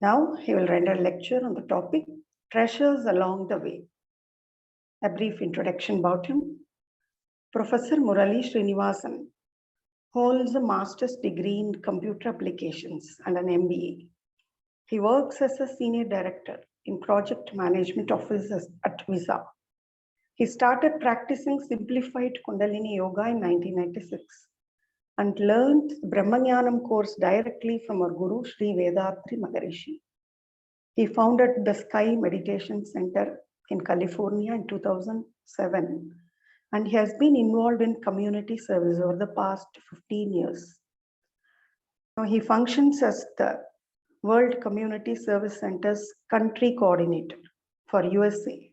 Now he will render a lecture on the topic Treasures Along the Way. A brief introduction about him. Professor Murali Sreenivasan holds a master's degree in computer applications and an MBA. He works as a senior director in project management office at Visa. He started practicing simplified Kundalini yoga in 1996 and learned Brahmanyanam course directly from our guru Sri Vethathiri Maharishi. He founded the Sky Meditation Center in California in 2007, and he has been involved in community service over the past 15 years. Now he functions as the World Community Service Center's country coordinator for USA,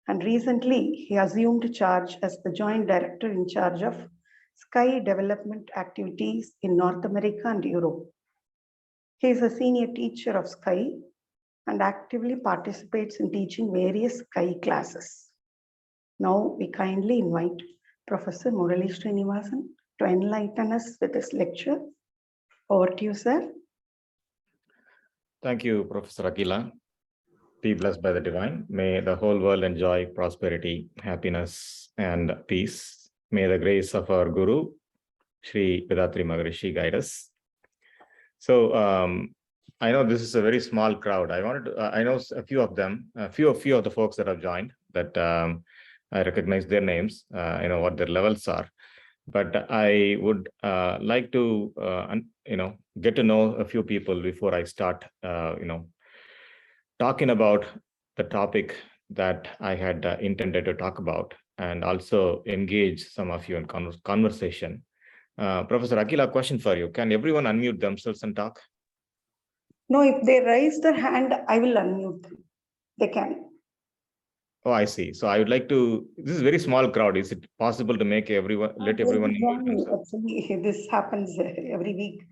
and recently he assumed charge as the joint director in charge of Sky development activities in North America and Europe. He is a senior teacher of Sky and actively participates in teaching various Sky classes. Now we kindly invite Professor Murali Sreenivasan to enlighten us with his lecture. Over to you, sir. Thank you, Professor Akila. Be blessed by the divine. May the whole world enjoy prosperity, happiness, and peace. May the grace of our Guru, Sri Vethathiri Maharishi, guide us. So I know this is a very small crowd. I know a few of them, a few of the folks that have joined that I recognize their names. I know what their levels are, but I would like to get to know a few people before I start talking about the topic that I had intended to talk about, and also engage some of you in conversation. Professor Akila, question for you. Can everyone unmute themselves and talk? No, if they raise their hand, I will unmute them. They can. Oh, I see. So I would like to, this is a very small crowd. Is it possible to make everyone, let everyone unmute themselves? Actually, this happens every week.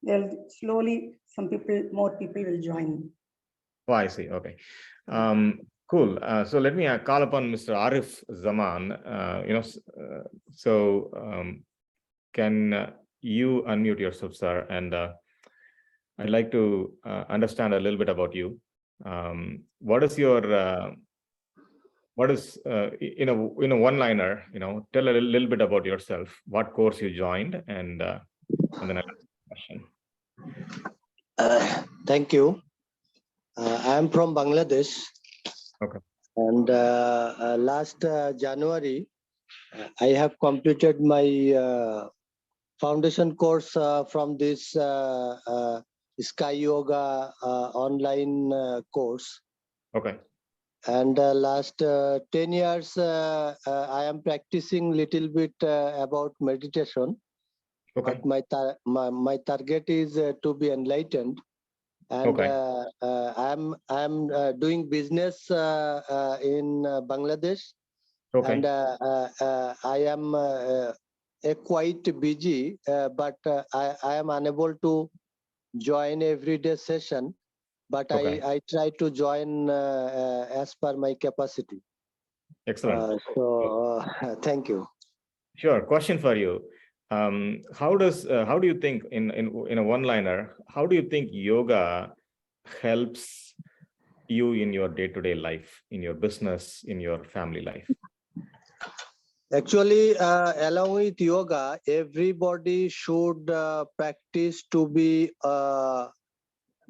They'll slowly, more people will join. Oh, I see. Okay. Cool. So let me call upon Mr. Arif Zaman. Can you unmute yourself, sir? And I'd like to understand a little bit about you. What is your, in a one-liner, tell a little bit about yourself, what course you joined, and then I'll ask a question. Thank you. I am from Bangladesh. Okay. And last January, I have completed my foundation course from this Sky Yoga online course. Okay. And last 10 years, I am practicing little bit about meditation. Okay. But my target is to be enlightened. And okay. I'm doing business in Bangladesh. Okay. And I am quite busy, but I am unable to join everyday session. But okay. I try to join as per my capacity. Excellent. Thank you. Sure. Question for you. How do you think in a one-liner, how do you think yoga helps you in your day-to-day life, in your business, in your family life? Actually, along with yoga, everybody should practice to be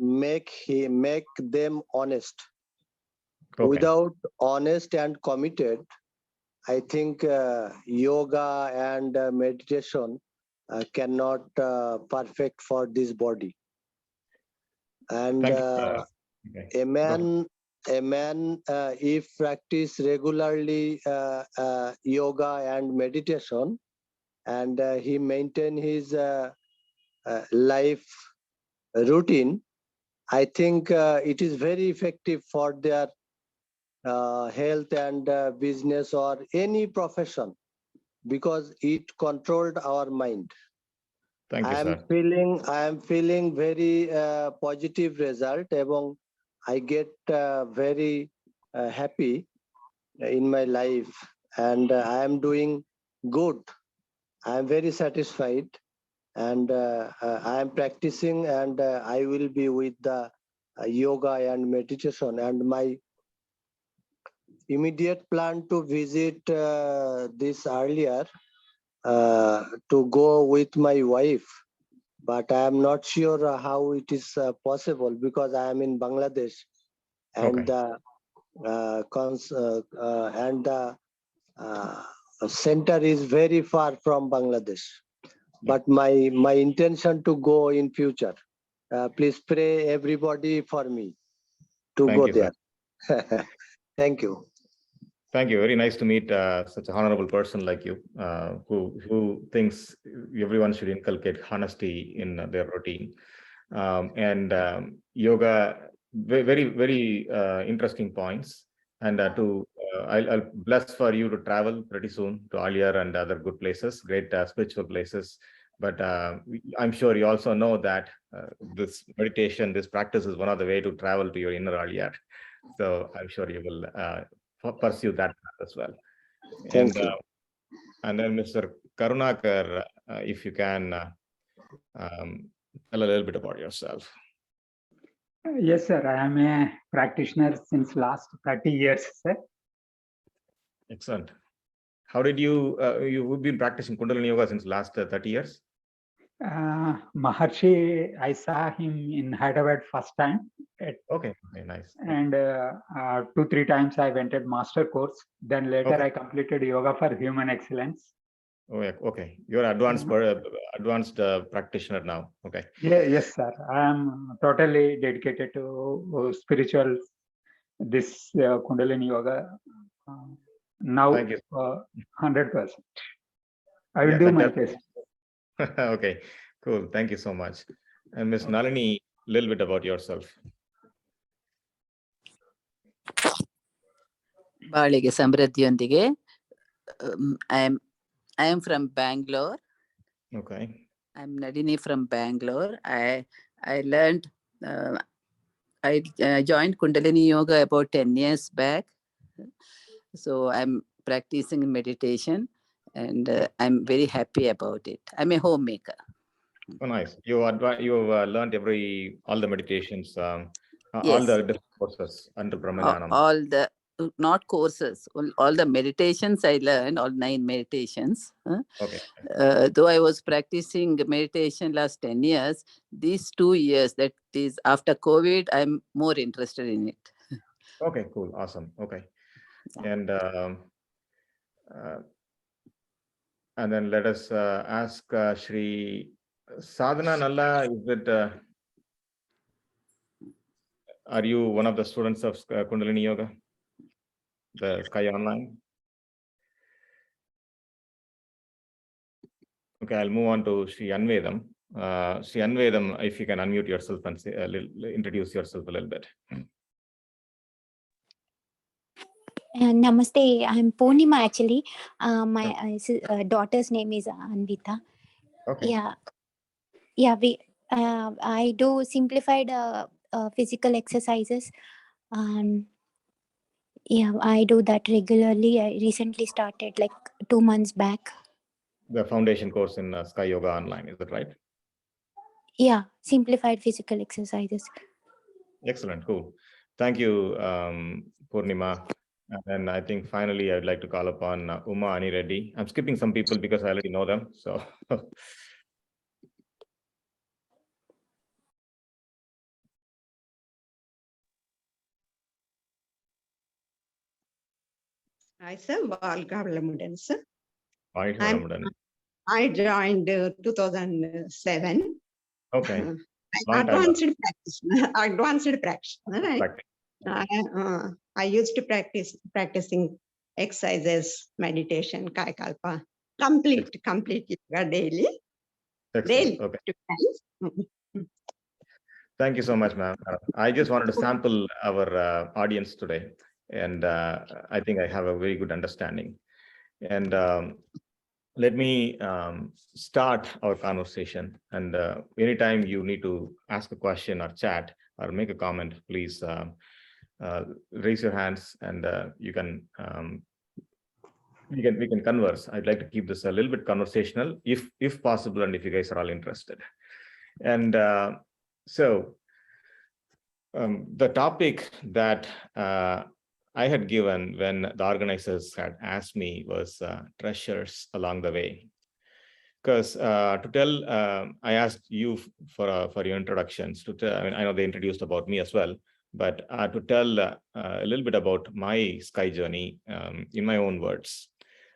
make them honest. Okay. Without honest and committed, I think yoga and meditation cannot perfect for this body. And okay. a man if practice regularly yoga and meditation, and he maintain his life routine, I think it is very effective for their health and business or any profession, because it controlled our mind. Thank you, sir. I am feeling very positive result, and I get very happy in my life, and I am doing good. I am very satisfied, and I am practicing, and I will be with the yoga and meditation. And my immediate plan to visit this earlier to go with my wife, but I am not sure how it is possible because I am in Bangladesh, and Okay. the center is very far from Bangladesh. But my intention to go in future. Please pray everybody for me to Thank go you, sir. there. Thank you. Thank you. Very nice to meet such a honorable person like you, who thinks everyone should inculcate honesty in their routine. Yoga, very interesting points. And I'll bless for you to travel pretty soon to Alia and other good places, great spiritual places. But I'm sure you also know that this meditation, this practice is one of the way to travel to your inner Alia. So I'm sure you will pursue that path as well. Thank you. And then Mr. Karunakar, if you can tell a little bit about yourself. Yes, sir. I am a practitioner since last 30 years, sir. Excellent. How did you've been practicing Kundalini Yoga since last 30 years? Maharshi, I saw him in Hyderabad first time. Okay, nice. And 2-3 times I went at master course. Then later Okay. I completed yoga for human excellence. Oh, yeah. Okay. You're advanced practitioner now. Okay. Yeah, yes, sir. I am totally dedicated to spiritual, this Kundalini Yoga. Now, Thank you. 100%. I will do my best. Okay, cool. Thank you so much. And Ms. Nalini, a little bit about yourself. ಬಾಳಿಗೆ ಸಮೃದ್ಧಿಯೊಂದಿಗೆ I am from Bangalore. Okay. I'm Nadini from Bangalore. I learned, I joined Kundalini Yoga about 10 years back. So I'm practicing meditation and I'm very happy about it. I'm a homemaker. Oh, nice. You've learned all the meditations, Yes. all the different courses under Brahmajanam. All the, not courses, all the meditations I learned, all 9 meditations. Okay. Though I was practicing meditation last 10 years, these 2 years, that is after COVID, I'm more interested in it. Okay, cool. Awesome. Okay. And then let us ask Shri Sadhana Nalla, are you one of the students of Kundalini Yoga, the Sky Online? Okay, I'll move on to Shri Anvedam. Shri Anvedam, if you can unmute yourself and say introduce yourself a little bit. Namaste. I'm Purnima actually. My daughter's name is Anvita. Okay. Yeah. I do simplified physical exercises. Yeah, I do that regularly. I recently started like 2 months back. The foundation course in Sky Yoga Online, is that right? Yeah, simplified physical exercises. Excellent, cool. Thank you, Purnima. And then I think finally I'd like to call upon Uma Ani Reddy. I'm skipping some people because I already know them. So Hi, sir. Valgavalamudan, sir. Valgavalamudan. I joined 2007. Okay. Advanced practitioner. I used to practicing exercises, meditation, Kayakalpa, complete yoga daily. Excellent. Okay. Thank you so much, ma'am. I just wanted to sample our audience today, and I think I have a very good understanding. And let me start our conversation. And anytime you need to ask a question or chat or make a comment, please raise your hands, and we can converse. I'd like to keep this a little bit conversational, if possible, and if you guys are all interested. And so The topic that I had given when the organizers had asked me was treasures along the way. Because to tell, I asked you for your introductions. To tell, I mean, I know they introduced about me as well, but to tell a little bit about my sky journey in my own words.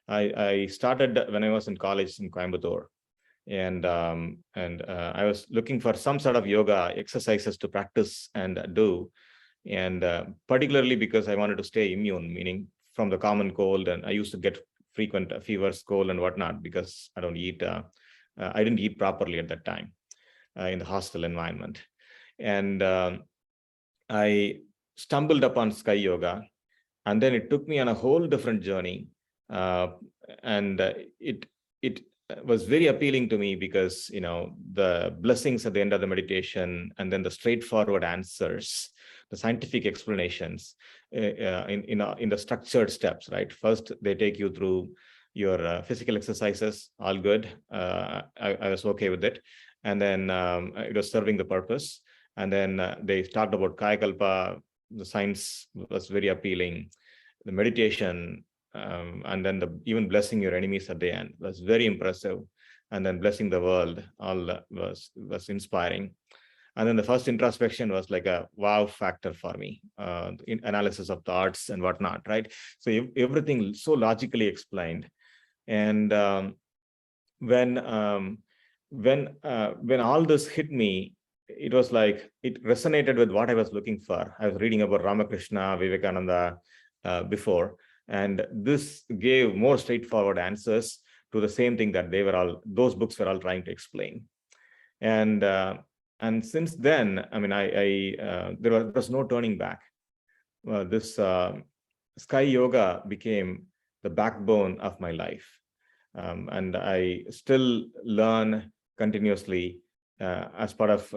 I started when I was in college in Coimbatore, and I was looking for some sort of yoga exercises to practice and do, and particularly because I wanted to stay immune, meaning from the common cold, and I used to get frequent fevers, cold, and whatnot because I don't eat. I didn't eat properly at that time in the hostel environment, and I stumbled upon Sky Yoga, and then it took me on a whole different journey, and it was very appealing to me because the blessings at the end of the meditation, and then the straightforward answers, the scientific explanations in the structured steps. Right, first they take you through your physical exercises, all good. I was okay with it, and then it was serving the purpose. And then they talked about Kayakalpa. The science was very appealing. The meditation, and then even blessing your enemies at the end was very impressive. And then blessing the world, all was inspiring. And then the first introspection was like a wow factor for me, in analysis of thoughts and whatnot, right? So everything so logically explained. And when all this hit me, it was like it resonated with what I was looking for. I was reading about Ramakrishna, Vivekananda before, and this gave more straightforward answers to the same thing that those books were all trying to explain. And since then, I mean, there was no turning back. This Sky Yoga became the backbone of my life, and I still learn continuously as part of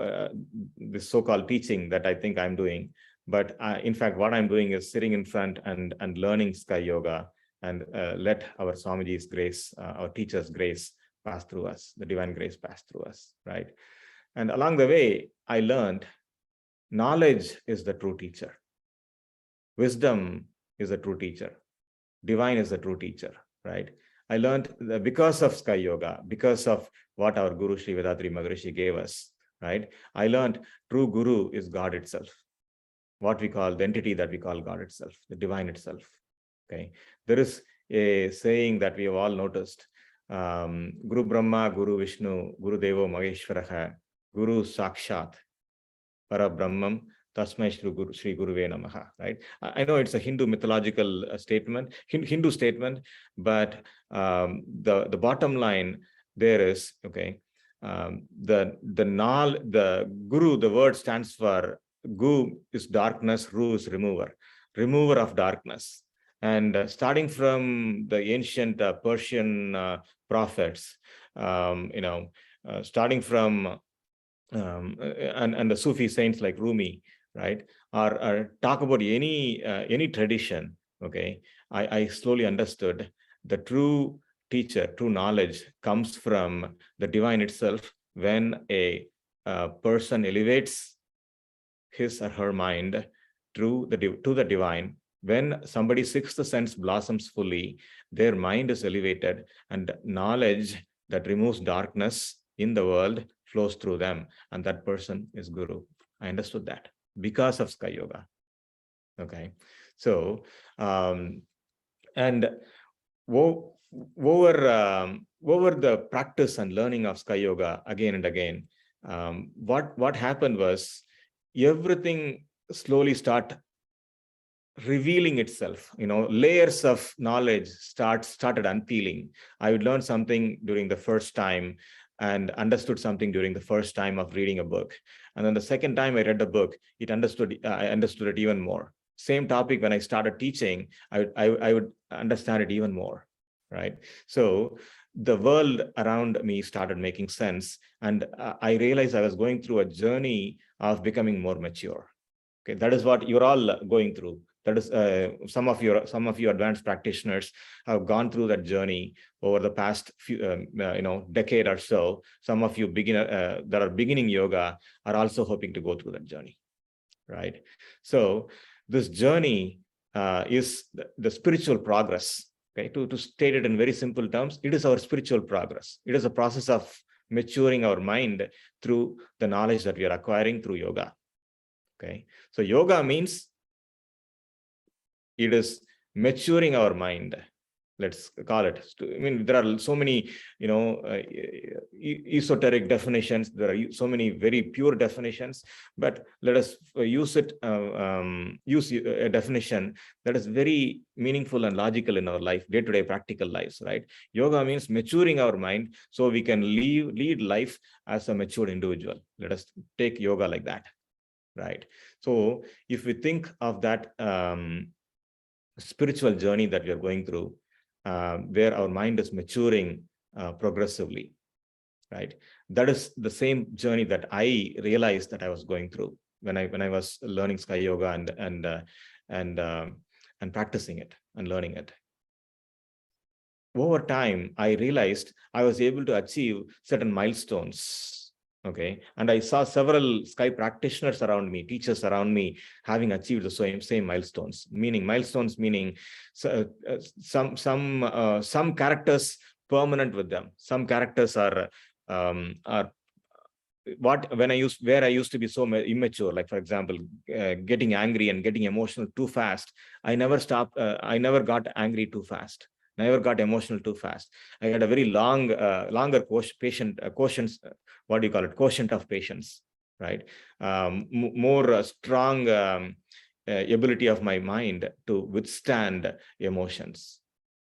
this so-called teaching that I think I'm doing. But in fact, what I'm doing is sitting in front and learning Sky Yoga, and let our Swamiji's grace, our teacher's grace pass through us, the divine grace pass through us, right? And along the way, I learned knowledge is the true teacher. Wisdom is the true teacher. Divine is the true teacher, right? I learned that because of Sky Yoga, because of what our Guru Sri Vethathiri Maharishi gave us, right? I learned true Guru is God itself, what we call the entity that we call God itself, the divine itself. Okay, there is a saying that we have all noticed: Guru Brahma, Guru Vishnu, Guru Devo Maheshwaraha, Guru Sakshat, Para Brahmam, Tasmai Shri Guruve Namaha. Right? I know it's a Hindu mythological statement, Hindu statement, but the bottom line there is, okay, the Guru, the word stands for Gu is darkness, Ru is remover of darkness. And starting from the ancient Persian prophets, starting from and the Sufi saints like Rumi, right, or talk about any tradition. Okay, I slowly understood the true teacher, true knowledge comes from the divine itself. When a person elevates his or her mind to the divine, when somebody sixth sense blossoms fully, their mind is elevated, and knowledge that removes darkness in the world flows through them, and that person is Guru. I understood that because of Sky Yoga. Okay, so and over the practice and learning of Sky Yoga again and again, what happened was everything slowly started revealing itself. Layers of knowledge started unpeeling. I would learn something during the first time and understood something during the first time of reading a book, and then the second time I read the book, I understood it even more. Same topic, when I started teaching, I would understand it even more, right? So the world around me started making sense, and I realized I was going through a journey of becoming more mature. Okay, that is what you're all going through. That is some of you advanced practitioners have gone through that journey over the past few decade or so. Some of you that are beginning yoga are also hoping to go through that journey. right? So this journey is the spiritual progress. Okay, to state it in very simple terms, it is our spiritual progress. It is a process of maturing our mind through the knowledge that we are acquiring through yoga. Okay, so yoga means it is maturing our mind. Let's call it. I mean, there are so many, esoteric definitions. There are so many very pure definitions, but let us use a definition that is very meaningful and logical in our life, day-to-day practical lives, right? Yoga means maturing our mind so we can lead life as a matured individual. Let us take yoga like that, right? So if we think of that spiritual journey that we are going through, where our mind is maturing progressively, right? That is the same journey that I realized that I was going through when I was learning Sky Yoga and practicing it and learning it. Over time, I realized I was able to achieve certain milestones. Okay, and I saw several Sky practitioners around me, teachers around me, having achieved the same milestones. Milestones meaning some characters permanent with them. Some characters are where I used to be so immature. Like, for example, getting angry and getting emotional too fast. I never got angry too fast. Never got emotional too fast. I had a very longer quotient of patience, right? More strong ability of my mind to withstand emotions.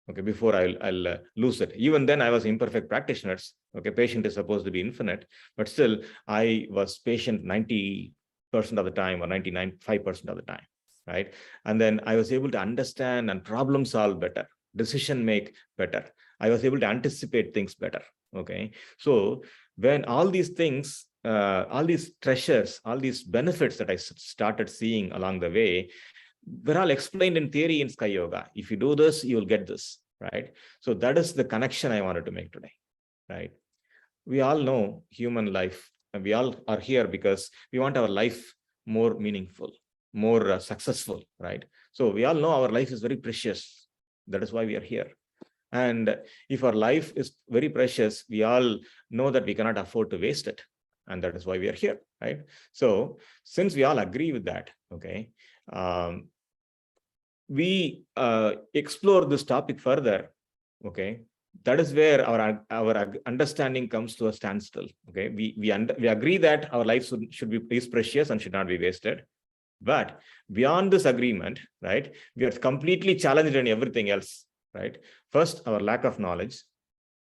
Okay, before I'll lose it. Even then, I was imperfect practitioners. Okay, patient is supposed to be infinite, but still, I was patient 90% of the time or 99.5% of the time, right? And then I was able to understand and problem solve better, decision make better. I was able to anticipate things better. Okay, so when all these things, all these treasures, all these benefits that I started seeing along the way, were all explained in theory in Sky Yoga. If you do this, you will get this, right? So that is the connection I wanted to make today, right? We all know human life, and we all are here because we want our life more meaningful, more successful, right? So we all know our life is very precious. That is why we are here. And if our life is very precious, we all know that we cannot afford to waste it. And that is why we are here, right? So since we all agree with that, okay, we explore this topic further, okay, that is where our understanding comes to a standstill. Okay, we agree that our life is precious and should not be wasted. But beyond this agreement, right, we are completely challenged in everything else, right? First, our lack of knowledge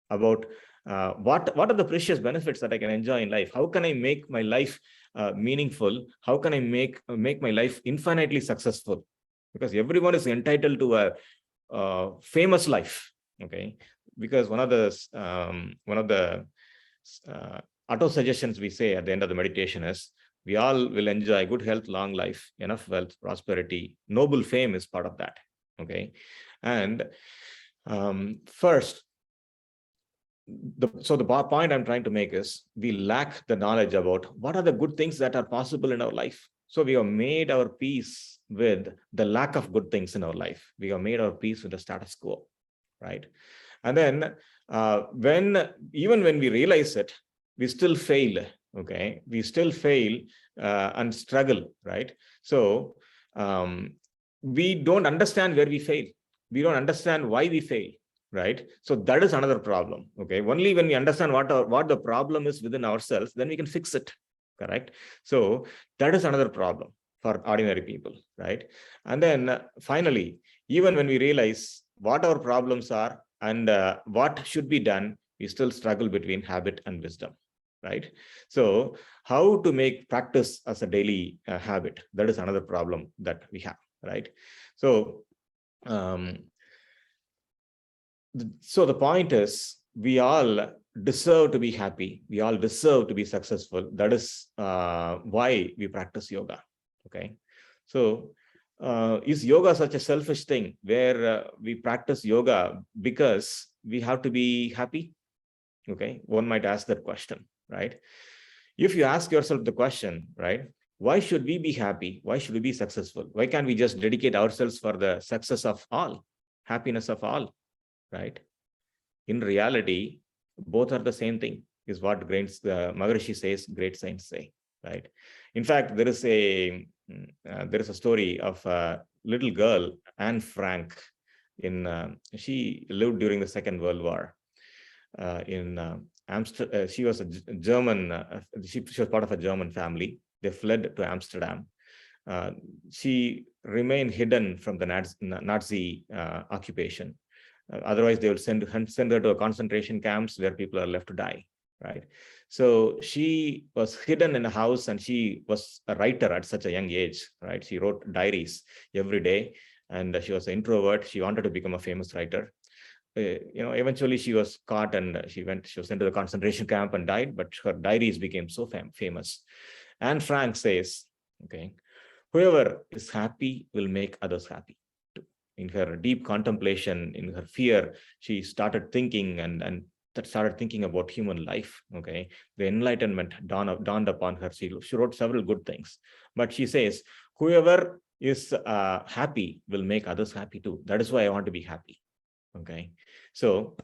about what are the precious benefits that I can enjoy in life? How can I make my life meaningful? How can I make my life infinitely successful? Because everyone is entitled to a famous life. Okay, because one of the auto suggestions we say at the end of the meditation is, we all will enjoy good health, long life, enough wealth, prosperity. Noble fame is part of that. Okay, and first, the point I'm trying to make is, we lack the knowledge about what are the good things that are possible in our life. So we have made our peace with the lack of good things in our life. We have made our peace with the status quo, right? And then even when we realize it, we still fail. Okay, we still fail and struggle, right? So we don't understand where we fail. We don't understand why we fail, right? So that is another problem. Okay, only when we understand what the problem is within ourselves, then we can fix it. Correct. So that is another problem for ordinary people, right? And then finally, even when we realize what our problems are and what should be done, we still struggle between habit and wisdom, right? So how to make practice as a daily habit, that is another problem that we have, right? So the point is, we all deserve to be happy. We all deserve to be successful. That is why we practice yoga. Okay, so is yoga such a selfish thing where we practice yoga because we have to be happy? Okay, one might ask that question, right? If you ask yourself the question, right, why should we be happy? Why should we be successful? Why can't we just dedicate ourselves for the success of all, happiness of all, right? In reality, both are the same thing, is what the Maharishi says, great saints say, right? In fact, there is a story of a little girl, Anne Frank. She lived during the Second World War in Amsterdam. She was a German. She was part of a German family. They fled to Amsterdam. She remained hidden from the Nazi occupation. Otherwise, they would send her to a concentration camps where people are left to die, right? So she was hidden in a house, and she was a writer at such a young age, right? She wrote diaries every day, and she was an introvert. She wanted to become a famous writer. Eventually she was caught, and she was sent to the concentration camp and died, but her diaries became so famous. Anne Frank says, okay, whoever is happy will make others happy too. In her deep contemplation, in her fear, she started thinking and started thinking about human life. Okay, the enlightenment dawned upon her. She wrote several good things, but she says, whoever is happy will make others happy too. That is why I want to be happy. Okay, so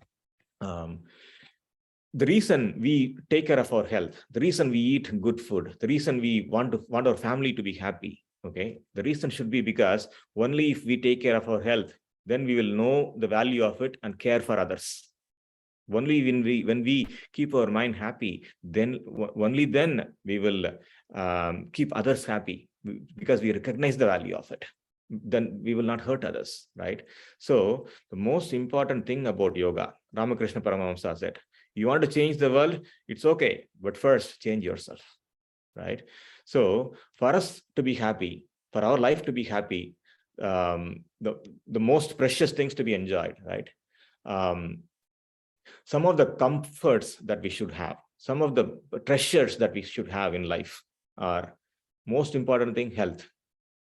the reason we take care of our health, the reason we eat good food, the reason we want our family to be happy, okay, the reason should be because only if we take care of our health, then we will know the value of it and care for others. Only when we keep our mind happy, then only then we will keep others happy, because we recognize the value of it. Then we will not hurt others, right? So the most important thing about yoga, Ramakrishna Paramahamsa said, you want to change the world, it's okay, but first change yourself, right? So for us to be happy, for our life to be happy, the most precious things to be enjoyed, right? Some of the comforts that we should have, some of the treasures that we should have in life are, most important thing, health.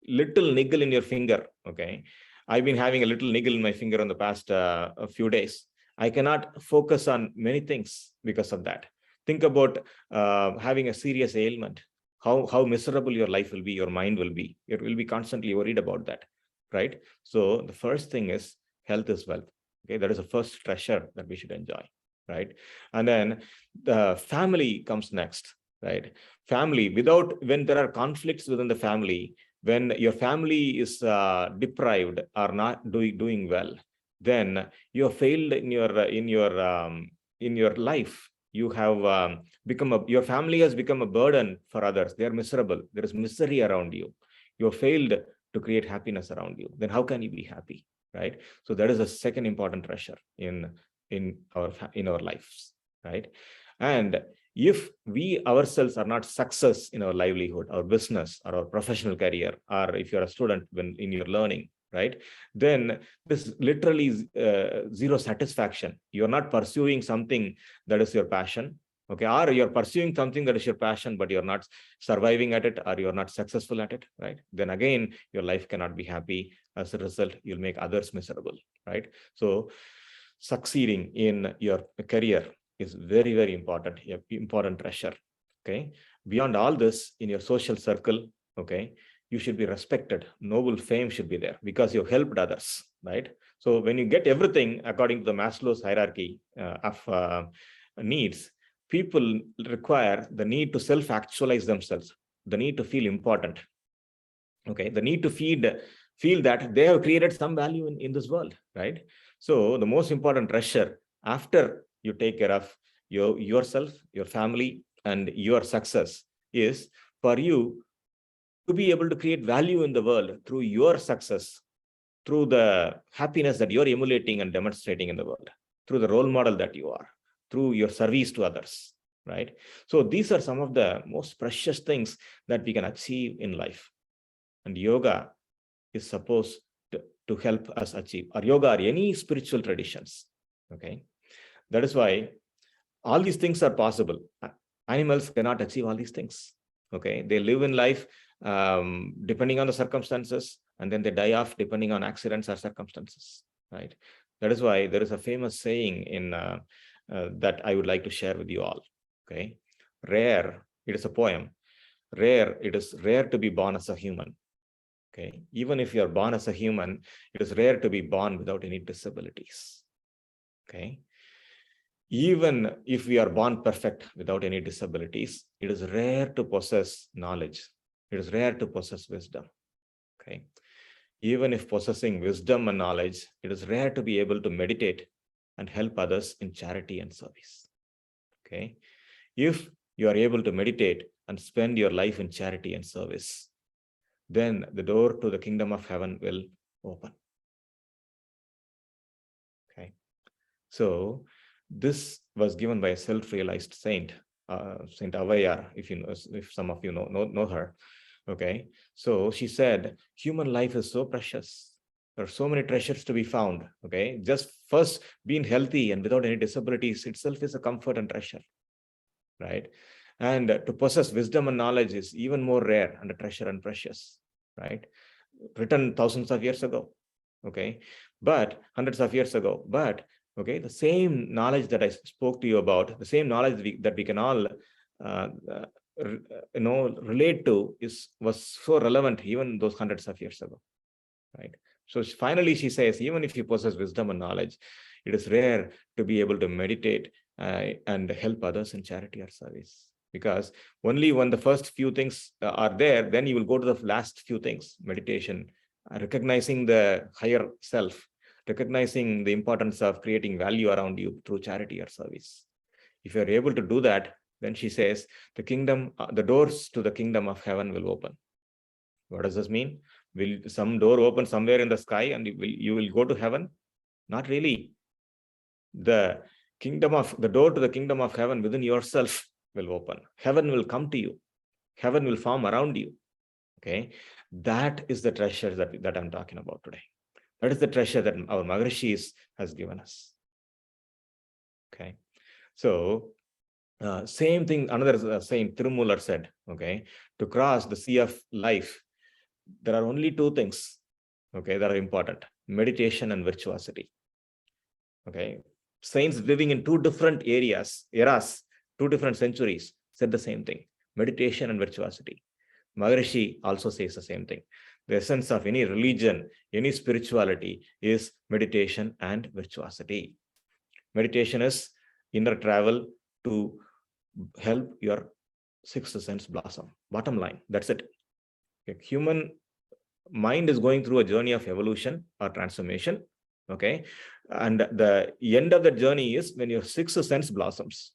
Little niggle in your finger, okay? I've been having a little niggle in my finger in the past a few days. I cannot focus on many things because of that. Think about having a serious ailment, how miserable your life will be, your mind will be. You will be constantly worried about that, right? So the first thing is health is wealth. Okay, that is the first treasure that we should enjoy, right? And then the family comes next, right? Family, when there are conflicts within the family, when your family is deprived or not doing well, then you have failed in your life. You have your family has become a burden for others. They are miserable. There is misery around you. You have failed to create happiness around you. Then how can you be happy, right? So that is a second important treasure in our lives, right? And if we ourselves are not success in our livelihood, our business, or our professional career, or if you're a student in your learning, right, then this literally is zero satisfaction. You're not pursuing something that is your passion, okay, or you're pursuing something that is your passion, but you're not surviving at it, or you're not successful at it, right? Then again, your life cannot be happy. As a result, you'll make others miserable, right? So succeeding in your career is very, very important, important treasure, okay? Beyond all this, in your social circle, okay, you should be respected. Noble fame should be there because you've helped others, right? So when you get everything according to the Maslow's hierarchy of needs, people require the need to self-actualize themselves, the need to feel important, okay, the need to feel that they have created some value in this world, right? So the most important treasure after you take care of yourself, your family, and your success is for you to be able to create value in the world through your success, through the happiness that you're emulating and demonstrating in the world, through the role model that you are, through your service to others, right? So these are some of the most precious things that we can achieve in life. And yoga is supposed to help us achieve, or yoga or any spiritual traditions, okay? That is why all these things are possible. Animals cannot achieve all these things, okay? They live in life depending on the circumstances, and then they die off depending on accidents or circumstances, right? That is why there is a famous saying in that I would like to share with you all, okay? Rare, it is a poem. rare. It is rare to be born as a human. Okay, even if you are born as a human, it is rare to be born without any disabilities. Okay, even if we are born perfect without any disabilities, it is rare to possess knowledge. It is rare to possess wisdom. Okay, even if possessing wisdom and knowledge, it is rare to be able to meditate and help others in charity and service. Okay, if you are able to meditate and spend your life in charity and service, then the door to the kingdom of heaven will open. Okay, so this was given by a self-realized saint, Saint Avayar, if some of you know her. Okay, so she said, human life is so precious. There are so many treasures to be found. Okay, just first being healthy and without any disabilities itself is a comfort and treasure, right? And to possess wisdom and knowledge is even more rare and a treasure and precious, right? Written thousands of years ago, okay, but hundreds of years ago, but okay, the same knowledge that I spoke to you about, the same knowledge that we can all relate to was so relevant even those hundreds of years ago, right? So finally she says, even if you possess wisdom and knowledge, it is rare to be able to meditate and help others in charity or service, because only when the first few things are there, then you will go to the last few things: meditation, recognizing the higher self, recognizing the importance of creating value around you through charity or service. If you're able to do that, then she says the kingdom, the doors to the kingdom of heaven will open. What does this mean? Will some door open somewhere in the sky and you will go to heaven? Not really. The door to the kingdom of heaven within yourself will open. Heaven will come to you. Heaven will form around you. Okay, that is the treasure that I'm talking about today. That is the treasure that our Maharishis has given us. Okay, so same thing, another saint, Tirumular, said, okay, to cross the sea of life, there are only two things, okay, that are important: meditation and virtuosity. Okay, saints living in two different eras, two different centuries, said the same thing: meditation and virtuosity. Maharishi also says the same thing. The essence of any religion, any spirituality is meditation and virtuosity. Meditation is inner travel to help your sixth sense blossom. Bottom line, that's it. Okay. Human mind is going through a journey of evolution or transformation. Okay, and the end of the journey is when your sixth sense blossoms.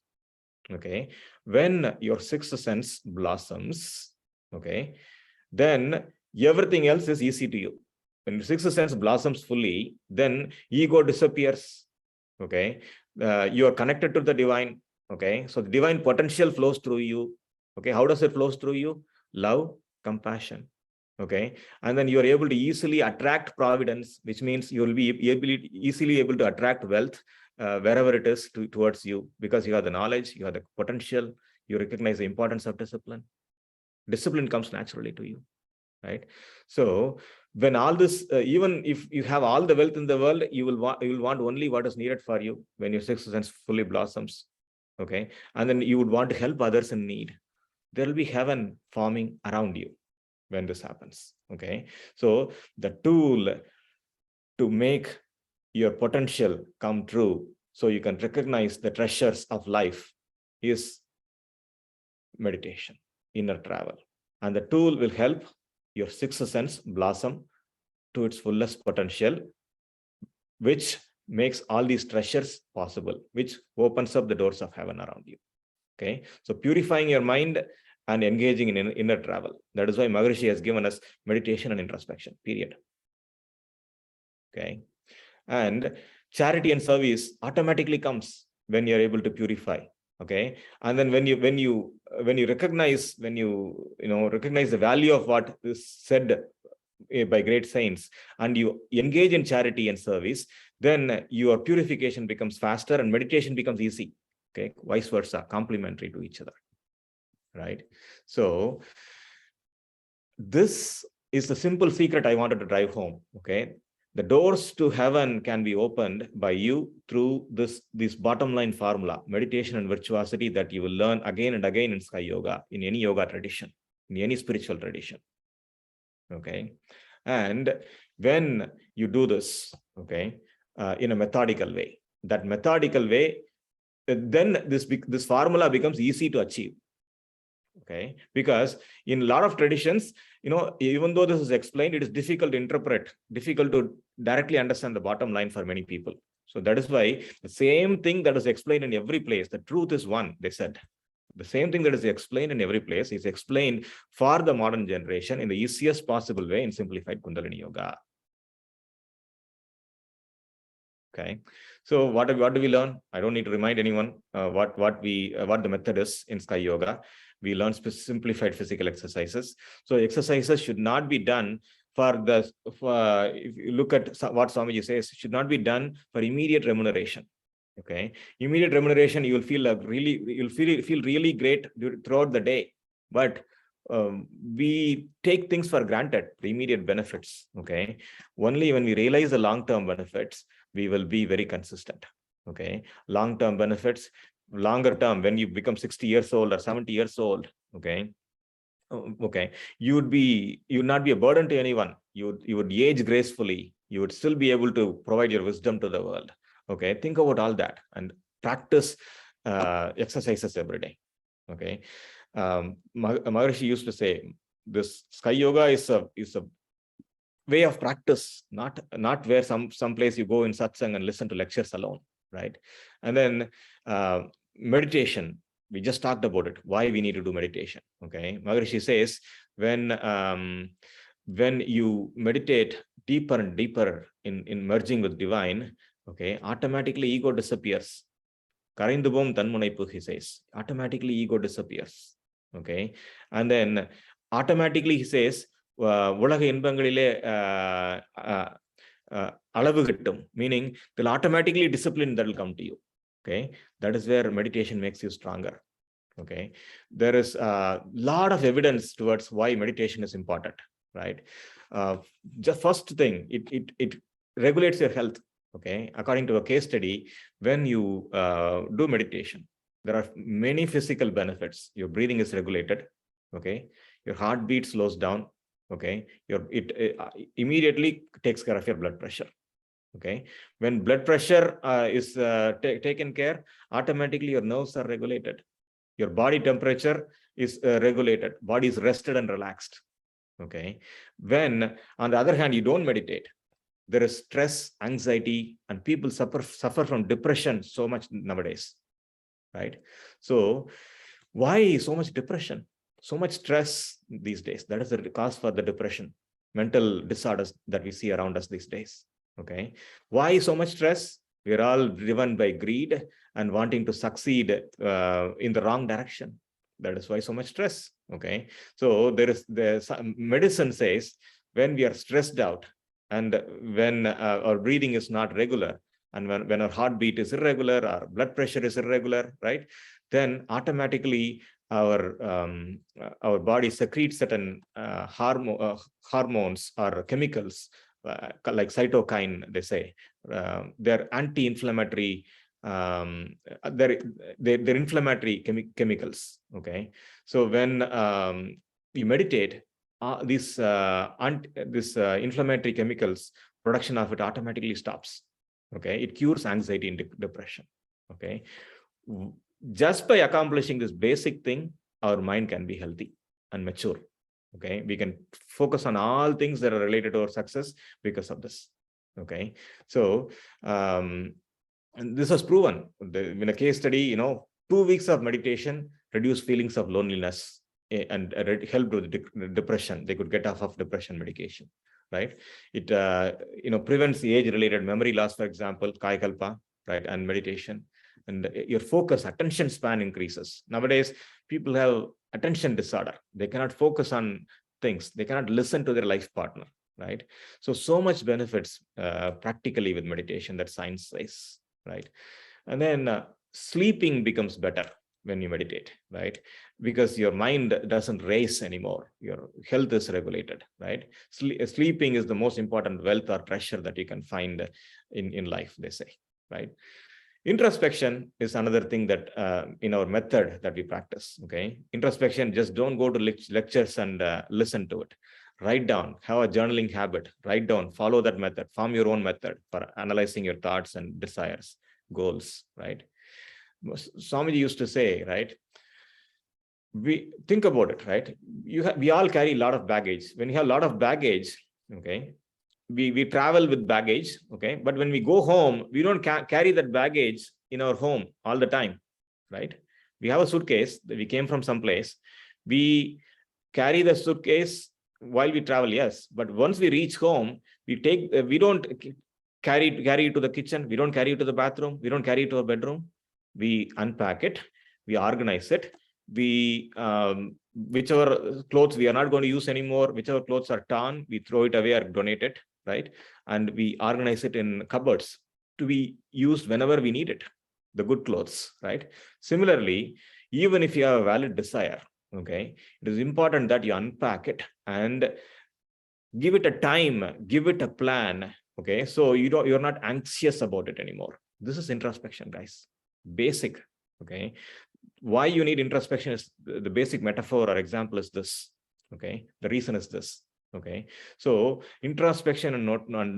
Okay, when your sixth sense blossoms, okay, then everything else is easy to you. When your sixth sense blossoms fully, then ego disappears. Okay, you are connected to the divine. Okay, so the divine potential flows through you. Okay, how does it flow through you? Love, compassion. Okay, and then you are able to easily attract providence, which means you will be easily able to attract wealth wherever it is towards you, because you have the knowledge, you have the potential, you recognize the importance of discipline. Discipline comes naturally to you, right? So when all this, even if you have all the wealth in the world, you will want only what is needed for you when your sixth sense fully blossoms. Okay, and then you would want to help others in need. There will be heaven forming around you when this happens. Okay, so the tool to make your potential come true, so you can recognize the treasures of life, is meditation, inner travel. And the tool will help your sixth sense blossom to its fullest potential, which makes all these treasures possible, which opens up the doors of heaven around you. Okay, so purifying your mind and engaging in inner travel. That is why Maharishi has given us meditation and introspection, period. Okay, and charity and service automatically comes when you're able to purify. Okay, and then when you recognize the value of what is said by great saints, and you engage in charity and service, then your purification becomes faster and meditation becomes easy. Okay, vice versa, complementary to each other, right? So this is the simple secret I wanted to drive home. Okay, the doors to heaven can be opened by you through this bottom line formula: meditation and virtuosity, that you will learn again and again in Sky Yoga, in any yoga tradition. in any spiritual tradition. Okay. And when you do this, okay, in a methodical way, that methodical way, then this formula becomes easy to achieve. Okay, because in a lot of traditions, even though this is explained, it is difficult to interpret, difficult to directly understand the bottom line for many people. So that is why the same thing that is explained in every place, the truth is one, they said. The same thing that is explained in every place is explained for the modern generation in the easiest possible way in simplified Kundalini Yoga. Okay, so what do we learn? I don't need to remind anyone what the method is in Sky Yoga. We learn simplified physical exercises. So exercises should not be done if you look at what Swamiji says, should not be done for immediate remuneration. Okay, immediate remuneration, you will feel feel really great throughout the day, but we take things for granted, the immediate benefits. Okay, only when we realize the long-term benefits, we will be very consistent. Okay, long-term benefits, longer term, when you become 60 years old or 70 years old, okay, you would not be a burden to anyone. You would age gracefully. You would still be able to provide your wisdom to the world. Okay, think about all that and practice exercises every day. Okay, Maharishi used to say, this Sky Yoga is a way of practice, not where some place you go in satsang and listen to lectures alone, right? And then meditation, we just talked about it, why we need to do meditation. Okay, Maharishi says, when you meditate deeper and deeper in merging with divine, okay, automatically ego disappears. Karindubom tanmunaipu, he says, automatically ego disappears. Okay, and then automatically he says, உலக இன்பங்களிலே அளவு கிட்டும், meaning they'll automatically discipline that will come to you. Okay, that is where meditation makes you stronger. Okay, there is a lot of evidence towards why meditation is important, right? The first thing, it regulates your health. Okay, according to a case study, when you do meditation, there are many physical benefits. Your breathing is regulated. Okay, your heartbeat slows down. Okay, it immediately takes care of your blood pressure. Okay, when blood pressure is taken care, automatically your nerves are regulated. Your body temperature is regulated. Body is rested and relaxed. Okay, when on the other hand you don't meditate, there is stress, anxiety, and people suffer from depression so much nowadays, right? So why so much depression? So much stress these days. That is the cause for the depression, mental disorders that we see around us these days. Okay, why so much stress? We are all driven by greed and wanting to succeed in the wrong direction. That is why so much stress. Okay, so the medicine says, when we are stressed out and when our breathing is not regular, and when our heartbeat is irregular, our blood pressure is irregular, right, then automatically our body secretes certain hormones or chemicals like cytokine, they say. They're anti-inflammatory, they're inflammatory chemicals. Okay, so when you meditate, this inflammatory chemicals, production of it automatically stops. Okay, it cures anxiety and depression. Okay, just by accomplishing this basic thing, our mind can be healthy and mature. Okay, we can focus on all things that are related to our success because of this. Okay, so and this was proven in a case study. 2 weeks of meditation reduced feelings of loneliness and helped with depression. They could get off of depression medication, right? It prevents the age-related memory loss, for example, Kayakalpa, right, and meditation. And your focus, attention span increases. Nowadays, people have attention disorder. They cannot focus on things. They cannot listen to their life partner, right? So much benefits practically with meditation that science says, right? And then sleeping becomes better when you meditate, right? Because your mind doesn't race anymore. Your health is regulated, right? Sleeping is the most important wealth or treasure that you can find in life, they say, right? Introspection is another thing that in our method that we practice. Okay, introspection, just don't go to lectures and listen to it. Write down, have a journaling habit, write down, follow that method, form your own method for analyzing your thoughts and desires, goals, right? Swamiji used to say, right? We think about it, right? We all carry a lot of baggage. When you have a lot of baggage, okay, we travel with baggage, okay, but when we go home, we don't carry that baggage in our home all the time, right? We have a suitcase that we came from someplace. We carry the suitcase while we travel, yes, but once we reach home, we don't carry it to the kitchen, we don't carry it to the bathroom, we don't carry it to a bedroom. We unpack it, we organize it, we whichever clothes we are not going to use anymore, whichever clothes are torn, we throw it away or donate it, right? And we organize it in cupboards to be used whenever we need it, the good clothes, right? Similarly, even if you have a valid desire, okay, it is important that you unpack it and give it a time, give it a plan, okay, so you're not anxious about it anymore. This is introspection, guys. Basic, okay. Why you need introspection is the basic metaphor or example is this, okay. The reason is this, okay. So introspection and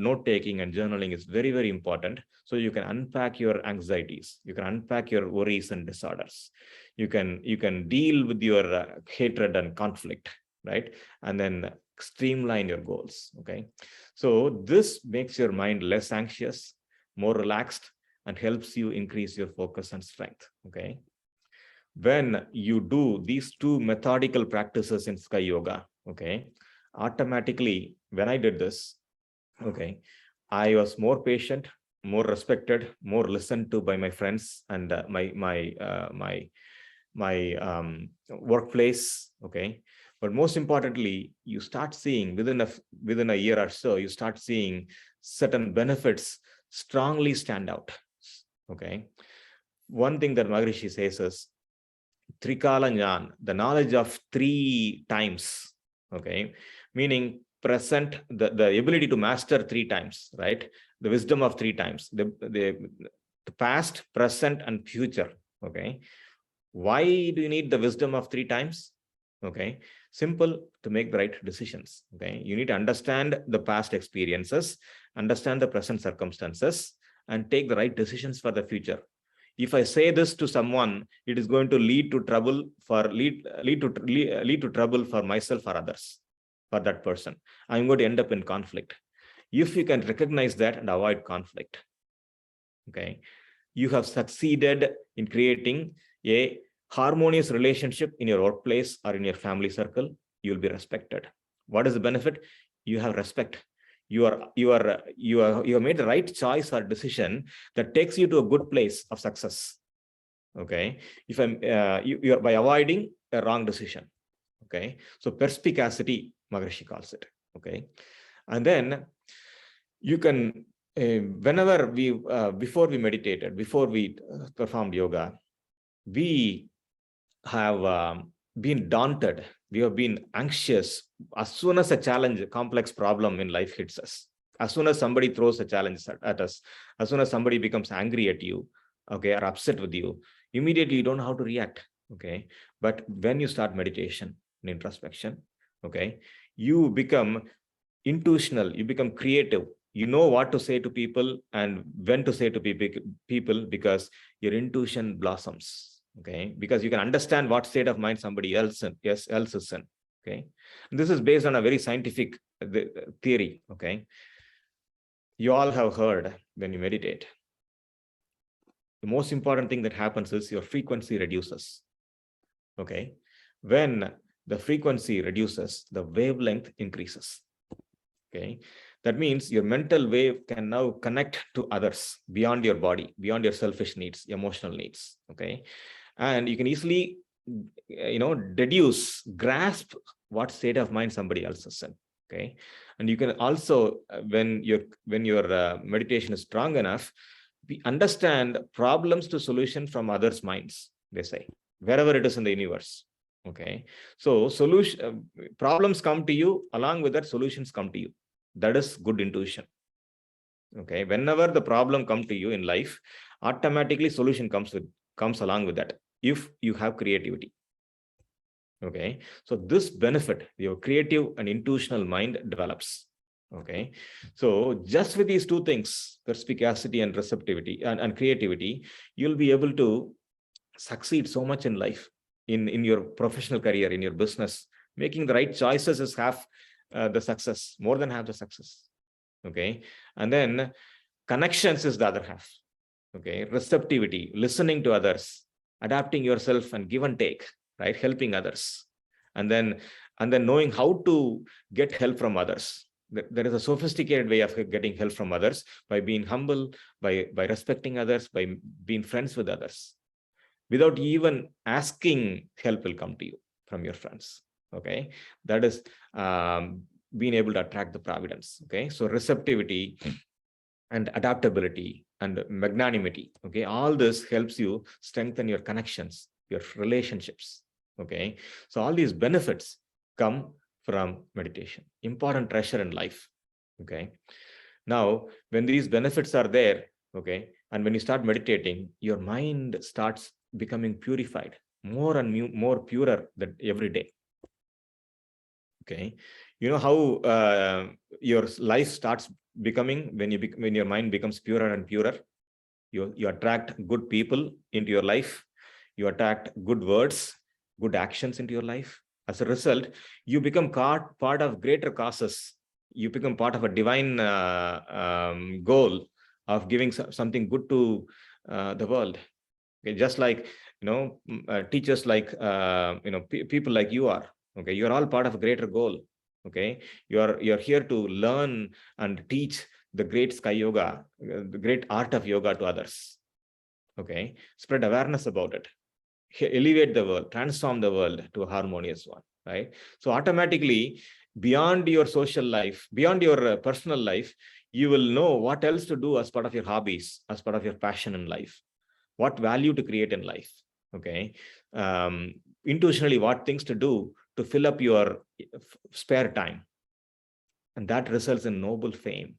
note taking and journaling is very, very important. So you can unpack your anxieties, you can unpack your worries and disorders, you can deal with your hatred and conflict, right? And then streamline your goals, okay. So this makes your mind less anxious, more relaxed, and helps you increase your focus and strength, okay. When you do these two methodical practices in Sky Yoga, okay, automatically, when I did this, okay, I was more patient, more respected, more listened to by my friends and my workplace, okay. But most importantly, you start seeing within a year or so, you start seeing certain benefits strongly stand out, okay. One thing that Maharishi says is Trikala Jnana, the knowledge of 3 times, okay, meaning present, the ability to master 3 times, right? The wisdom of 3 times, the past, present, and future, okay. Why do you need the wisdom of 3 times? Okay, simple, to make the right decisions, okay. You need to understand the past experiences, understand the present circumstances, and take the right decisions for the future. If I say this to someone, it is going to lead to trouble for myself or others, for that person. I'm going to end up in conflict. If you can recognize that and avoid conflict, okay, you have succeeded in creating a harmonious relationship in your workplace or in your family circle. You will be respected. What is the benefit? You have respect. You have made the right choice or decision that takes you to a good place of success, okay. If you are by avoiding a wrong decision, okay. So perspicacity, Maharishi calls it, okay. And then you can whenever before we meditated, before we performed yoga, we have been daunted, we have been anxious as soon as a complex problem in life hits us, as soon as somebody throws a challenge at us, as soon as somebody becomes angry at you, okay, or upset with you, immediately you don't know how to react, okay. But when you start meditation and introspection, okay, you become intuitional, you become creative, you know what to say to people and when to say to people because your intuition blossoms, okay, because you can understand what state of mind somebody else is in, okay. And this is based on a very scientific theory, okay. You all have heard when you meditate, the most important thing that happens is your frequency reduces, okay. When the frequency reduces, the wavelength increases, okay. That means your mental wave can now connect to others beyond your body, beyond your selfish needs, emotional needs, okay. And you can easily, grasp what state of mind somebody else is in, okay. And you can also, when your meditation is strong enough, we understand problems to solution from others' minds, they say, wherever it is in the universe, okay. So problems come to you, along with that solutions come to you. That is good intuition, okay. Whenever the problem comes to you in life, automatically solution comes along with that if you have creativity. Okay, so this benefit, your creative and intuitional mind develops. Okay, so just with these two things, perspicacity and receptivity and creativity, you'll be able to succeed so much in life, in your professional career, in your business. Making the right choices is half the success, more than half the success. Okay, and then connections is the other half. Okay, receptivity, listening to others, adapting yourself and give and take, right? Helping others, and then knowing how to get help from others. There is a sophisticated way of getting help from others by being humble, by respecting others, by being friends with others. Without even asking, help will come to you from your friends. Okay, that is being able to attract the providence. Okay, so receptivity and adaptability and magnanimity. Okay, all this helps you strengthen your connections, your relationships. Okay, so all these benefits come from meditation. Important treasure in life. Okay, now when these benefits are there, okay, and when you start meditating, your mind starts becoming purified, more and more purer than every day. Okay, you know how your life starts becoming when your mind becomes purer and purer. You attract good people into your life. You attract good words, good actions into your life. As a result, you become part of greater causes. You become part of a divine goal of giving something good to the world. Okay, just like teachers like people like you are. Okay, you're all part of a greater goal. Okay, you're here to learn and teach the great sky yoga, the great art of yoga to others. Okay, spread awareness about it, elevate the world, transform the world to a harmonious one. Right, so automatically, beyond your social life, beyond your personal life, you will know what else to do as part of your hobbies, as part of your passion in life, what value to create in life. Okay, intuitionally, what things to do to fill up your spare time, and that results in noble fame.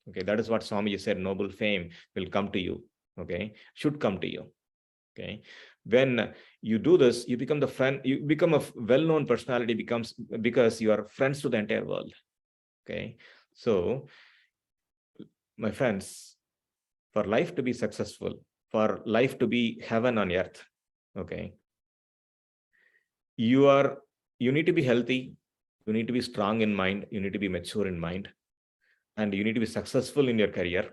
Okay, that is what Swamiji said, noble fame will come to you. Okay, should come to you. Okay, when you do this, you become you become a well-known personality because you are friends to the entire world. Okay, so my friends, for life to be successful, for life to be heaven on earth, okay, you need to be healthy, you need to be strong in mind, you need to be mature in mind, and you need to be successful in your career,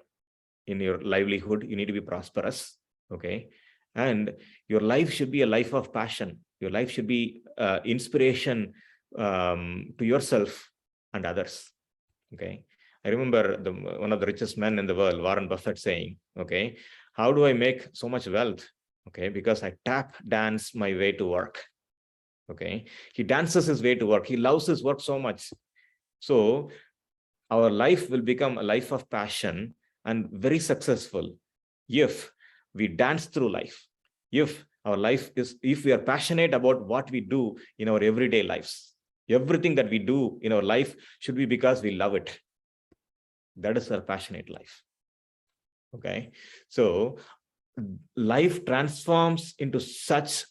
in your livelihood, you need to be prosperous. Okay, and your life should be a life of passion. Your life should be inspiration to yourself and others. Okay, I remember one of the richest men in the world, Warren Buffett, saying, okay, how do I make so much wealth? Okay, because I tap dance my way to work. Okay, he dances his way to work. He loves his work so much. So our life will become a life of passion and very successful if we dance through life. If we are passionate about what we do in our everyday lives, everything that we do in our life should be because we love it. That is our passionate life. Okay, so life transforms into such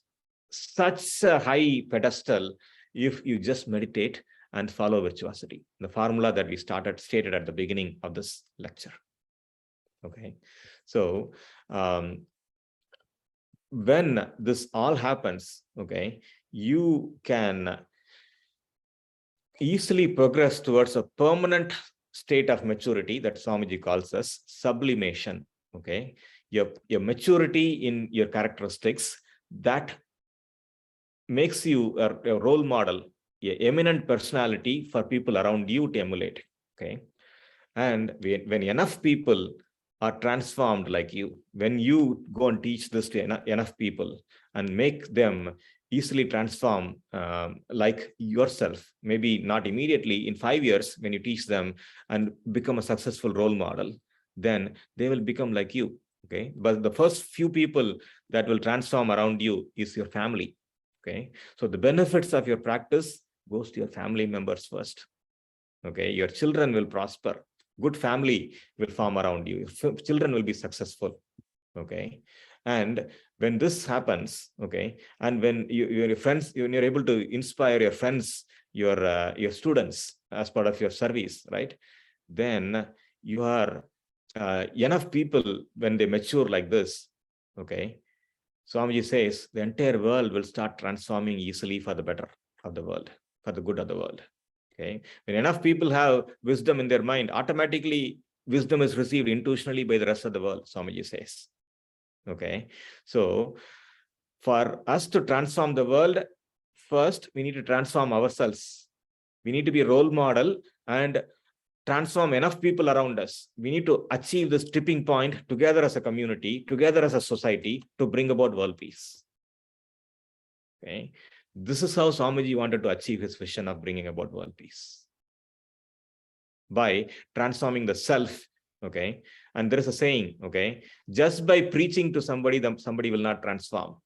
a high pedestal if you just meditate and follow virtuosity, the formula that we stated at the beginning of this lecture. Okay, so when this all happens, okay, you can easily progress towards a permanent state of maturity that Swamiji calls as sublimation. Okay, your maturity in your characteristics that makes you a role model, an eminent personality for people around you to emulate. Okay, and when enough people are transformed like you, when you go and teach this to enough people and make them easily transform like yourself, maybe not immediately, in 5 years, when you teach them and become a successful role model, then they will become like you. Okay, but the first few people that will transform around you is your family. Okay, so the benefits of your practice goes to your family members first. Okay, your children will prosper. Good family will form around you. Your children will be successful. Okay. And when this happens, okay, and when your friends, when you're able to inspire your friends, your students as part of your service, right? Then you are enough people when they mature like this, okay. Swamiji says the entire world will start transforming easily for the better of the world, for the good of the world. Okay. When enough people have wisdom in their mind, automatically wisdom is received intuitionally by the rest of the world, Swamiji says. Okay. So for us to transform the world, first we need to transform ourselves. We need to be a role model and transform enough people around us. We need to achieve this tipping point together as a community, together as a society, to bring about world peace. Okay. This is how Swamiji wanted to achieve his vision of bringing about world peace. By transforming the self, okay. And there is a saying, okay, just by preaching to somebody, somebody will not transform,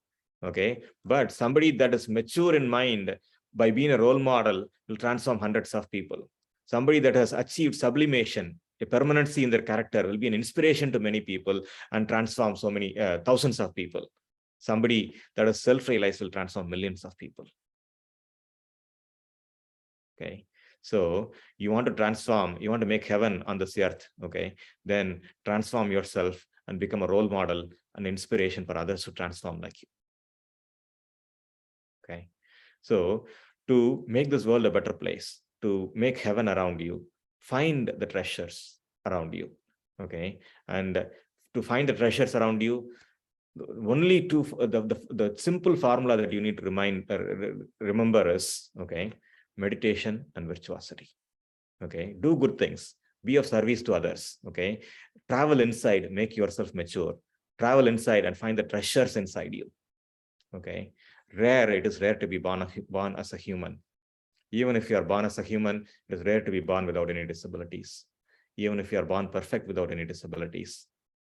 okay. But somebody that is mature in mind, by being a role model, will transform hundreds of people. Somebody that has achieved sublimation, a permanency in their character, will be an inspiration to many people and transform so many thousands of people. Somebody that is self-realized will transform millions of people. Okay. So you want to transform, you want to make heaven on this earth, okay, then transform yourself and become a role model and inspiration for others to transform like you. Okay. So to make this world a better place, to make heaven around you, find the treasures around you. Okay. And to find the treasures around you, only the simple formula that you need to remember is, okay, meditation and virtuosity. Okay, do good things, be of service to others. Okay, travel inside, make yourself mature, travel inside and find the treasures inside you. Okay, it is rare to be born as a human. Even if you are born as a human, it is rare to be born without any disabilities. Even if you are born perfect without any disabilities,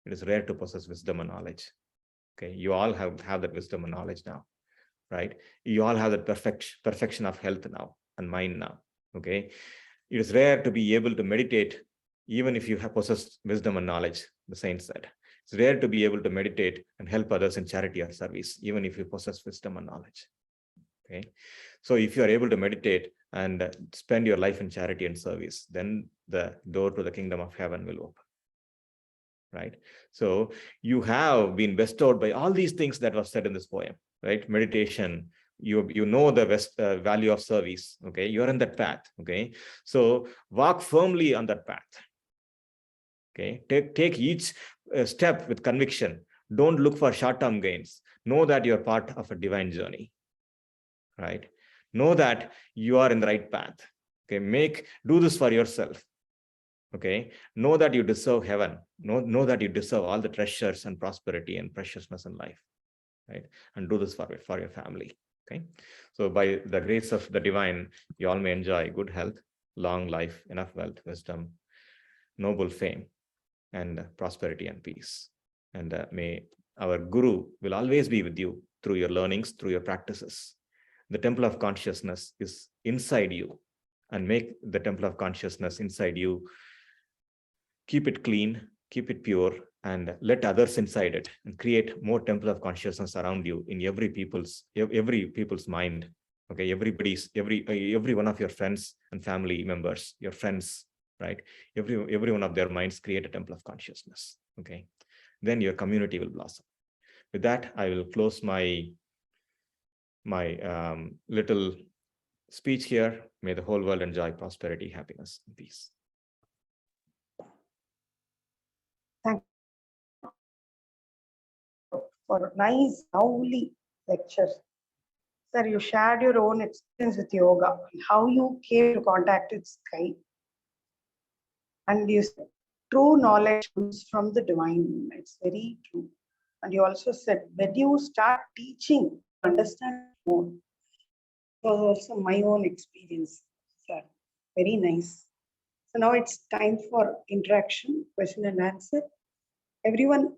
it is rare to possess wisdom and knowledge. Okay, you all have that wisdom and knowledge now, right? You all have that perfection of health now and mind now. Okay, it is rare to be able to meditate, even if you have possessed wisdom and knowledge. The saint said, it's rare to be able to meditate and help others in charity or service, even if you possess wisdom and knowledge. Okay, so if you are able to meditate and spend your life in charity and service, then the door to the kingdom of heaven will open. Right? So you have been bestowed by all these things that were said in this poem, right? Meditation, you know the value of service, okay? You're in that path, okay? So walk firmly on that path, okay? Take each step with conviction. Don't look for short-term gains. Know that you're part of a divine journey, right? Know that you are in the right path, okay? Do this for yourself. Okay, know that you deserve heaven. Know that you deserve all the treasures and prosperity and preciousness in life, right? And do this for your family. Okay, so by the grace of the divine, you all may enjoy good health, long life, enough wealth, wisdom, noble fame, and prosperity and peace. And may our Guru will always be with you through your learnings, through your practices. The temple of consciousness is inside you, and make the temple of consciousness inside you. Keep it clean, keep it pure, and let others inside it, and create more temple of consciousness around you in every people's mind. Okay, every one of your friends and family members, your friends, right? Every one of their minds, create a temple of consciousness. Okay, then your community will blossom. With that, I will close my little speech here. May the whole world enjoy prosperity, happiness, and peace. For a nice, lovely lecture. Sir, you shared your own experience with yoga and how you came to contact with sky. And you said, true knowledge comes from the divine. It's very true. And you also said, when you start teaching, understand more. It was also my own experience, sir. Very nice. So now it's time for interaction, question and answer. Everyone,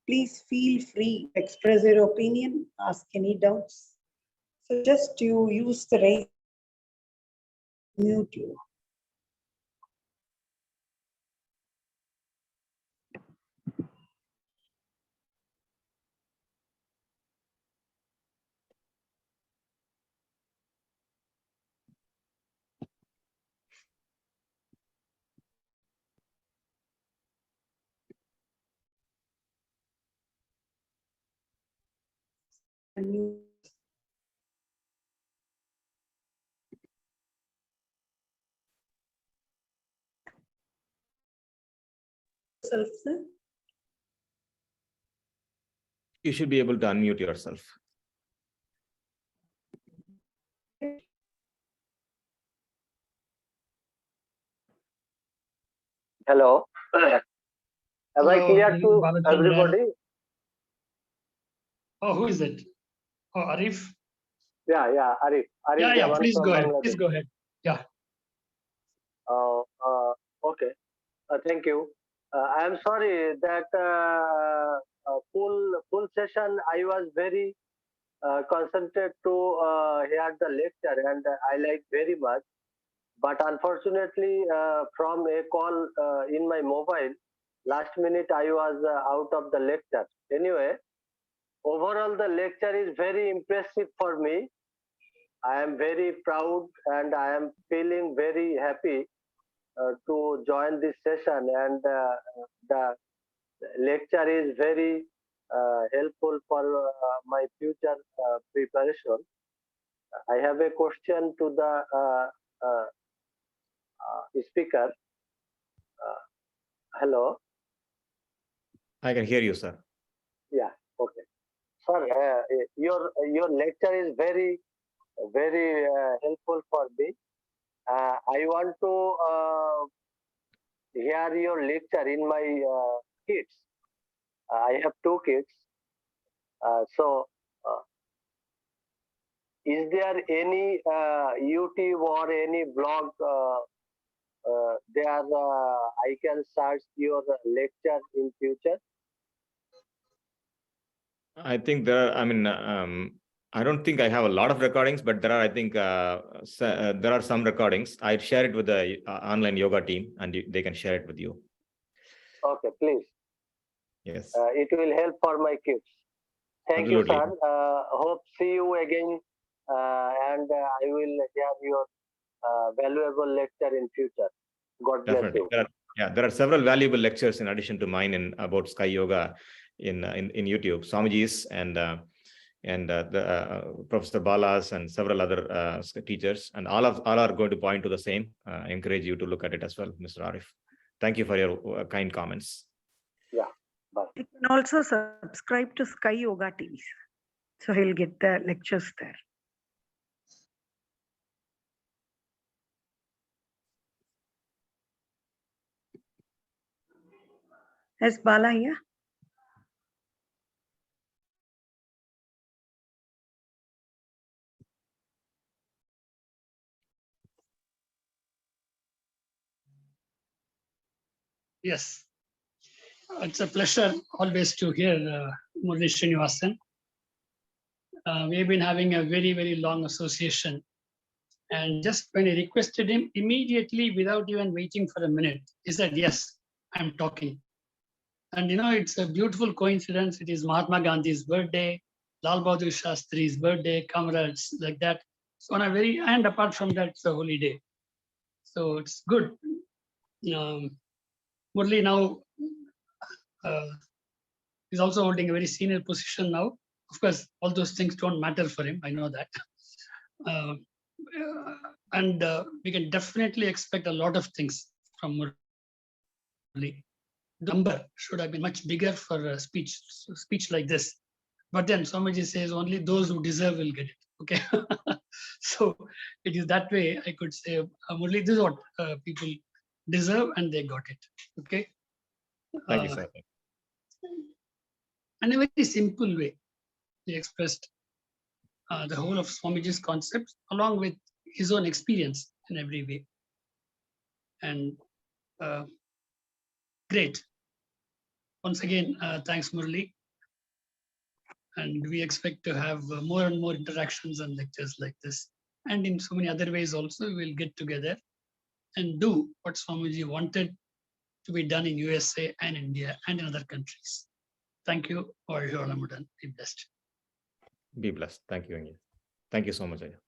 please feel free to express your opinion, ask any doubts. So just you use the raise, mute you. unmute yourself, sir. You should be able to unmute yourself. Hello. Am I clear this is to Balachander. everybody? Oh, who is it? Oh, Arif. Yeah, Arif. Arif Yeah, Jawan please from go ahead. Bangladesh. Please go ahead. Yeah. Okay. Thank you. I am sorry that full session I was very concentrated to hear the lecture, and I like very much. But unfortunately, from a call in my mobile, last minute I was out of the lecture. Anyway, overall the lecture is very impressive for me. I am very proud and I am feeling very happy to join this session, and the lecture is very helpful for my future preparation. I have a question to the speaker. Hello. I can hear you, sir. Yeah. Okay. Sir, your lecture is very helpful for me. I want to hear your lecture in my kids. I have 2 kids. So, is there any YouTube or any blog there I can search your lecture in future? I think there are, I don't think I have a lot of recordings, but there are, I think, there are some recordings. I'd share it with the online yoga team, and they can share it with you. Okay, please. Yes. It will help for my kids. Thank Absolutely. you, sir. Hope see you again, and I will hear your valuable lecture in future. God bless Definitely. you. There are several valuable lectures in addition to mine about Sky Yoga in YouTube. Swamiji's and Professor Bala's and several other teachers, and all are going to point to the same. I encourage you to look at it as well, Mr. Arif. Thank you for your kind comments. Yeah, bye. You can also subscribe to Sky Yoga TV, so he'll get the lectures there. Yes, Bala here. Yes. It's a pleasure always to hear Murali Sreenivasan. We've been having a very, very long association. And just when I requested him, immediately, without even waiting for a minute, he said, yes, I'm talking. And it's a beautiful coincidence. It is Mahatma Gandhi's birthday, Lal Bahadur Shastri's birthday, comrades like that. So and apart from that, it's a holy day. So it's good. Murali now is also holding a very senior position now. Of course, all those things don't matter for him. I know that. And we can definitely expect a lot of things from Murali. The number should have been much bigger for a speech like this. But then Swamiji says only those who deserve will get it. Okay. So it is that way I could say, Murali, this is what people deserve and they got it. Okay. Thank you, sir. In a very simple way, he expressed the whole of Swamiji's concepts along with his own experience in every way. And great. Once again, thanks, Murali. And we expect to have more and more interactions and lectures like this. And in so many other ways also, we'll get together and do what Swamiji wanted to be done in USA and India and in other countries. Thank you. Be blessed. Be blessed. Thank you, Angie. Thank you so much, Aya.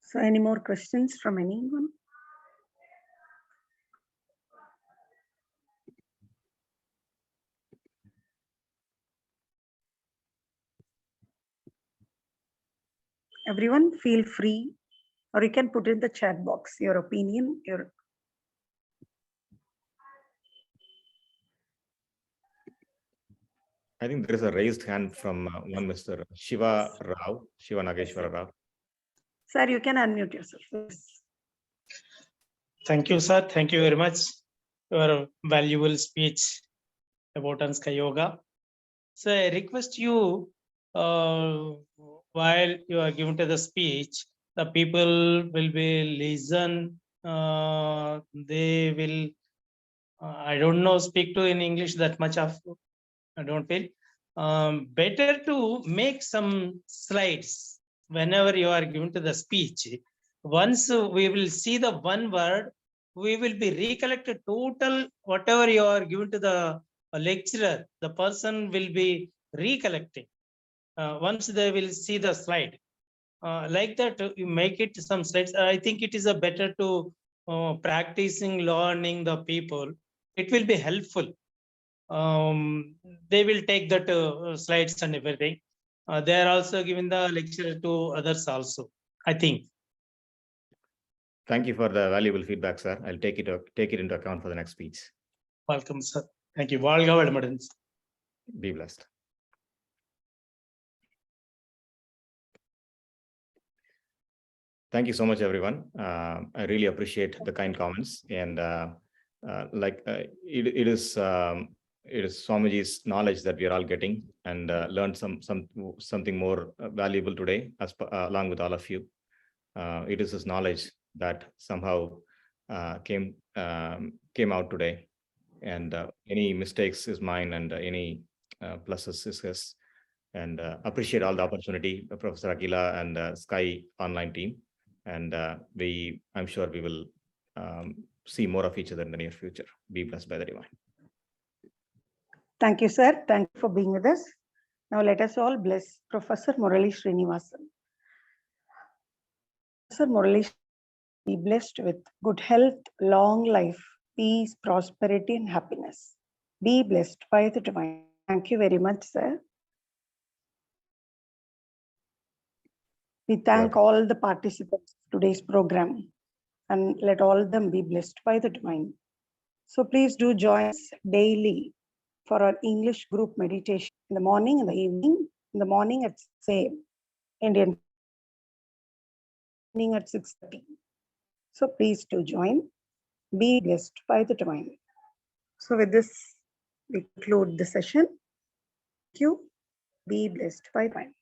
So any more questions from anyone? Everyone feel free, or you can put in the chat box your opinion. I think there is a raised hand from one Mr. Shiva Nageshwara Rao. Sir, you can unmute yourself. Yes. Thank you, sir. Thank you very much for your valuable speech about Anska Yoga. So I request you, while you are given to the speech, the people will be listen. They will, I don't know, speak to in English that much of, I don't feel. Better to make some slides whenever you are given to the speech. Once we will see the one word, we will be recollected total whatever you are given to the lecturer, the person will be recollecting. Once they will see the slide. Like that, you make it some slides. I think it is a better to practicing, learning the people. It will be helpful. They will take that slides and everything. They are also giving the lecture to others also, I think. Thank you for the valuable feedback, sir. I'll take it into account for the next speech. Welcome, sir. Thank you. வாழ்க வளமுடன். Be blessed. Thank you so much, everyone. I really appreciate the kind comments, and it is Swamiji's knowledge that we are all getting, and learned something more valuable today, along with all of you. It is his knowledge that somehow came out today, and any mistakes is mine, and any pluses is his. And appreciate all the opportunity, Professor Akila and Sky online team. And I'm sure we will see more of each other in the near future. Be blessed by the divine. Thank you, sir. Thank you for being with us. Now let us all bless Professor Murali Sreenivasan. Professor Murali, be blessed with good health, long life, peace, prosperity, and happiness. Be blessed by the divine. Thank you very much, sir. We thank all the participants of today's program, and let all of them be blessed by the divine. So please do join us daily for our English group meditation in the morning and the evening. In the morning at 6 a.m. Indian evening at 6:30. So please do join. Be blessed by the divine. So with this, we conclude the session. Thank you. Be blessed by divine.